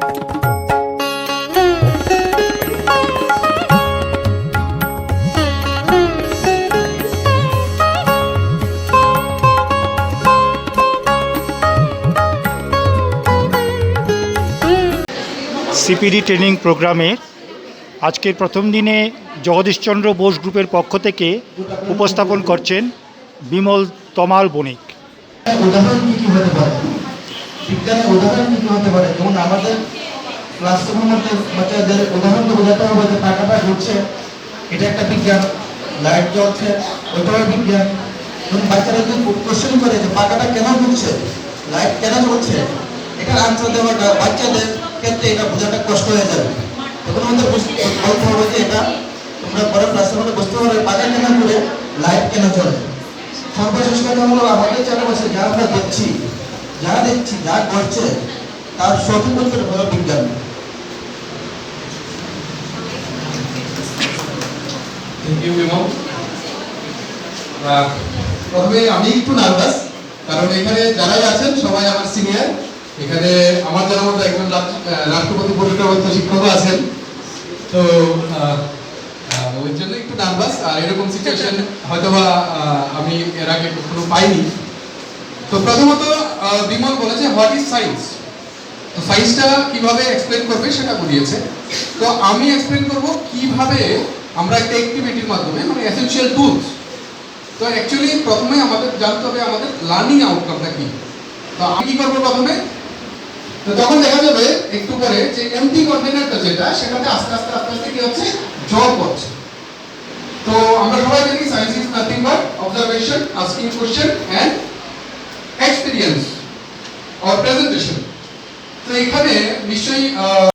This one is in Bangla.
সিপিডি ট্রেনিং প্রোগ্রামে আজকের প্রথম দিনে জগদীশচন্দ্র বোস গ্রুপের পক্ষ থেকে উপস্থাপন করছেন বিমল তমাল বণিক। উদাহরণ কি কি হতে পারে, বিজ্ঞানের উদাহরণ কি কি হতে পারে? যেমন আমাদের ক্লাসরুমের মধ্যে বাচ্চাদের উদাহরণ তো বোঝাতে হবে যে পাখাটা ঘুরছে, এটা একটা বিজ্ঞান। লাইট জ্বলছে, ওটাও বিজ্ঞান। যখন বাচ্চারা যদি কোশ্চেন করে যে পাখাটা কেন ঘুরছে, লাইট কেন জ্বলছে, এটার আনসার দেওয়াটা বাচ্চাদের ক্ষেত্রে এটা বোঝাটা কষ্ট হয়ে যাবে। তখন আমাদের বলতে হবে যে এটা তোমরা পরে ক্লাসের মধ্যে বুঝতে পারবে পাখা কেন ঘুরে, লাইট কেন জ্বলে। সর্বশেষ কথা হলো আমাদের চারপাশে যা আমরা দেখছি, যা ঘটছে তার সঠিক উত্তর হলো বিজ্ঞান। Thank you Bimal. প্রথমে আমি একটু নার্ভাস, কারণ এখানে যারাই আছেন সবাই আমার সিনিয়র। এখানে আমার জানার মতো একজন রাষ্ট্রপতি পুরস্কারপ্রাপ্ত শিক্ষকও আছেন, তো ওই জন্য একটু নার্ভাস। আর এরকম সিচুয়েশন হয়তোবা আমি এর আগে কখনো পাইনি। তো প্রথমত বিমল বলেছে হোয়াট ইজ সায়েন্স, তো সায়েন্সটা কিভাবে এক্সপ্লেন করবে সেটা বুঝিয়েছে। তো আমি এক্সপ্লেন করব কিভাবে আমরা একটা অ্যাক্টিভিটির মাধ্যমে, মানে এসেনশিয়াল টুলস। তো অ্যাকচুয়ালি প্রথমে আমাদের জানতে হবে আমাদের লার্নিং আউটকামটা কি। তো আমি কি করবো প্রথমে, তো তখন দেখা যাবে একটু পরে যে এমটি কন্টেনারটা যেটা, সেটাতে আস্তে আস্তে কি হচ্ছে, জল পড়ছে। তো আমরা সবাই জানি science is nothing but observation, asking question and experience or presentation. তো এখানে নিশ্চয়ই